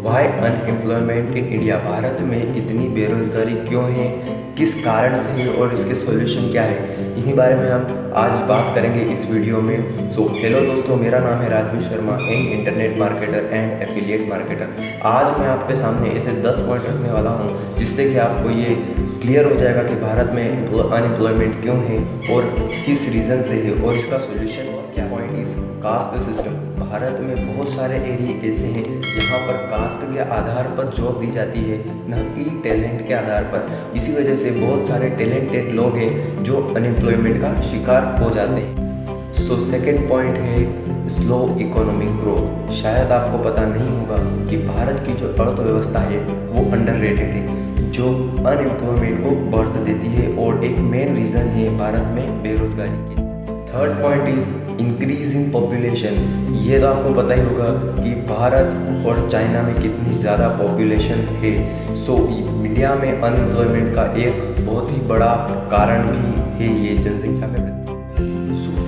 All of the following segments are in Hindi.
Y unemployment in India, Bharat में इतनी बेरोजगारी क्यों है, किस कारण से है और इसके सॉल्यूशन क्या है, इन्हीं बारे में हम आज बात करेंगे इस वीडियो में। सो हेलो दोस्तों, मेरा नाम है Rajveer Sharma, an internet marketer and affiliate marketer. आज मैं आपके सामने ऐसे 10 पॉइंट रखने वाला हूँ जिससे कि आपको ये क्लियर हो जाएगा कि भारत में अनएम्प्लॉयमेंट क्यों है और किस रीज़न से है और इसका सॉल्यूशन क्या। Point is caste system. Bharat में बहुत सारे एरिया ऐसे हैं जहाँ पर कास्ट के आधार पर जॉब दी जाती है, न कि टैलेंट के आधार पर। इसी वजह से बहुत सारे टैलेंटेड लोग हैं जो अनएम्प्लॉयमेंट का शिकार हो जाते हैं। सो सेकेंड पॉइंट है स्लो इकोनॉमिक ग्रोथ। शायद आपको पता नहीं होगा कि भारत की जो अर्थव्यवस्था है वो अंडररेटेड है, जो अनएम्प्लॉयमेंट को बढ़ देती है और एक मेन रीज़न है भारत में बेरोजगारी की। Third point is increase in population. ये तो आपको पता ही होगा कि भारत और चाइना में कितनी ज़्यादा पॉपुलेशन है। सो इंडिया में अनएम्प्लॉयमेंट का एक बहुत ही बड़ा कारण भी है ये जनसंख्या में।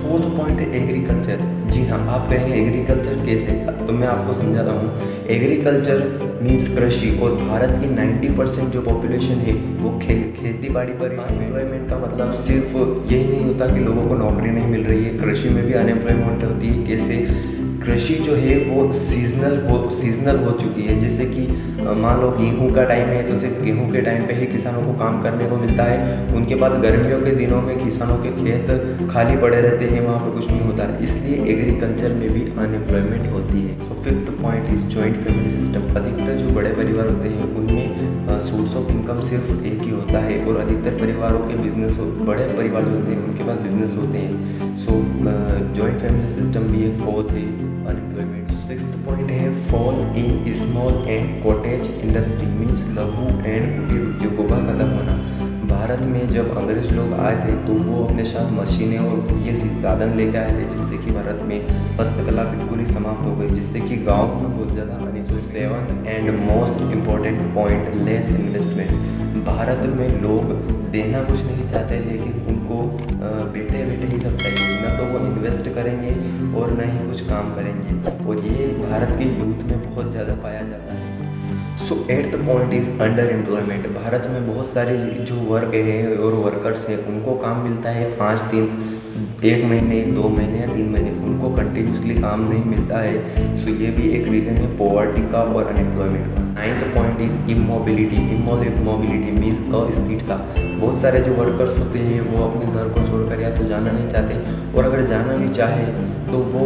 फोर्थ पॉइंट है एग्रीकल्चर। जी हाँ, आप कहेंगे एग्रीकल्चर कैसे, तो मैं आपको समझाता हूँ। एग्रीकल्चर मीन्स कृषि, और भारत की 90% जो पॉपुलेशन है वो खेती बाड़ी पर। अनएम्प्लॉयमेंट का मतलब सिर्फ यही नहीं होता कि लोगों को नौकरी नहीं मिल रही है, कृषि में भी अनएम्प्लॉयमेंट होती है। कैसे? कृषि जो है वो सीजनल हो चुकी है। जैसे कि मान लो गेहूं का टाइम है तो सिर्फ गेहूं के टाइम पे ही किसानों को काम करने को मिलता है। उनके बाद गर्मियों के दिनों में किसानों के खेत खाली पड़े रहते हैं, वहाँ पे कुछ नहीं होता है, इसलिए एग्रीकल्चर में भी अनएम्प्लॉयमेंट होती है। So fifth point is joint family system. अधिकतर जो बड़े परिवार होते हैं उनमें सोर्स ऑफ इनकम सिर्फ एक ही होता है, और अधिकतर परिवारों के बिजनेस, बड़े परिवार जो होते हैं उनके पास बिजनेस होते हैं। सो जॉइंट फैमिली सिस्टम भी एक कॉज है अनएम्प्लॉयमेंट। सिक्स्थ पॉइंट है fall in small and cottage industry, means लघु एंड कुटीर उद्योगों का खत्म होना। भारत में जब अंग्रेज लोग आए थे तो वो अपने साथ मशीनें और ये साधन लेके आए थे, जिससे कि भारत में हस्तकला बिल्कुल ही समाप्त हो गई, जिससे कि गाँव में बहुत ज़्यादा seven and most important point, less investment. Bharat में लोग देना कुछ नहीं चाहते, लेकिन उनको बैठे बैठे ही सब चाहिए, ना तो वो इन्वेस्ट करेंगे और ना ही कुछ काम करेंगे, और ये भारत के यूथ में बहुत ज़्यादा पाया जाता है। सो eighth point is under employment. Bharat में बहुत सारे जो वर्क है और वर्कर्स हैं उनको काम मिलता है 5 दिन, 1 महीने, 2 महीने या 3 महीने, उनको कंटिन्यूसली काम नहीं मिलता है। सो ये भी एक रीज़न है पॉवर्टी का और अनएम्प्लॉयमेंट का। Ninth point is immobility. Immobility means अस्थिरता। बहुत सारे जो वर्कर्स होते हैं वो अपने घर को छोड़कर या तो जाना नहीं चाहते, और अगर जाना भी चाहे तो वो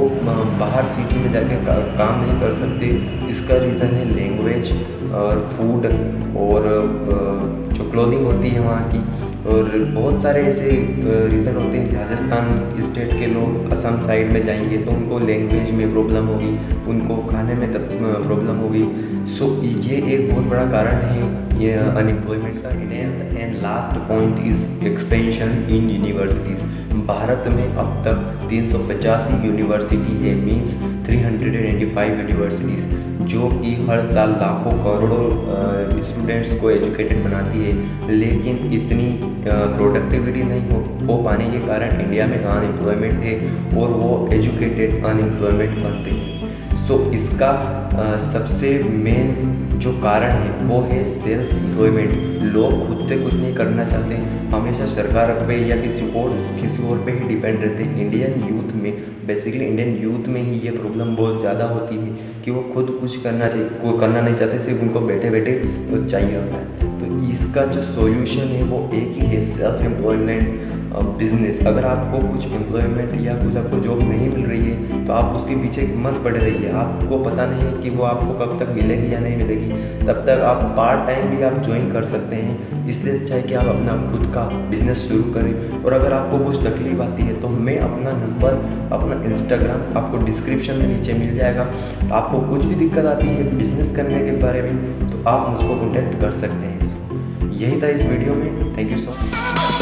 बाहर सिटी में जाके काम नहीं कर सकते। इसका रीज़न है लैंग्वेज और फूड और जो क्लोथिंग होती है वहाँ की, और बहुत सारे ऐसे रीज़न होते हैं। राजस्थान स्टेट के लोग असम साइड में जाएंगे तो उनको लैंग्वेज में प्रॉब्लम होगी, उनको खाने में प्रॉब्लम होगी। सो ये एक बहुत बड़ा कारण है ये अनएम्प्लॉयमेंट का। Tenth and last point is expansion in universities. Bharat में अब तक 385 यूनिवर्सिटी है, मीन्स 385 यूनिवर्सिटीज़, जो कि हर साल लाखों करोड़ों स्टूडेंट्स को एजुकेटेड बनाती है, लेकिन इतनी प्रोडक्टिविटी नहीं हो पाने के कारण इंडिया में अनएम्प्लॉयमेंट है और वो एजुकेटेड अनएम्प्लॉयमेंट बनते हैं। सो इसका सबसे मेन जो कारण है वो है सेल्फ एम्प्लॉयमेंट। लोग खुद से कुछ नहीं करना चाहते, हमेशा सरकार पे या किसी और पे ही डिपेंड रहते हैं। इंडियन यूथ में, बेसिकली इंडियन यूथ में ही ये प्रॉब्लम बहुत ज़्यादा होती है कि वो खुद कुछ करना नहीं चाहते, सिर्फ उनको बैठे बैठे तो चाहिए होता है। तो इसका जो सॉल्यूशन है वो एक ही है, सेल्फ एम्प्लॉयमेंट बिजनेस। अगर आपको कुछ एम्प्लॉयमेंट या कुछ आपको जॉब नहीं मिल रही है तो आप उसके पीछे मत पड़े रहिए। आपको पता नहीं है कि वो आपको कब तक मिलेगी या नहीं मिलेगी, तब तक आप पार्ट टाइम भी आप ज्वाइन कर सकते हैं। इसलिए अच्छा है कि आप अपना खुद का बिजनेस शुरू करें। और अगर आपको कुछ तकलीफ आती है तो मैं अपना नंबर, अपना इंस्टाग्राम आपको डिस्क्रिप्शन में नीचे मिल जाएगा। आपको कुछ भी दिक्कत आती है बिजनेस करने के बारे में तो आप मुझको कॉन्टैक्ट कर सकते हैं। यही था इस वीडियो में। Thank you so much.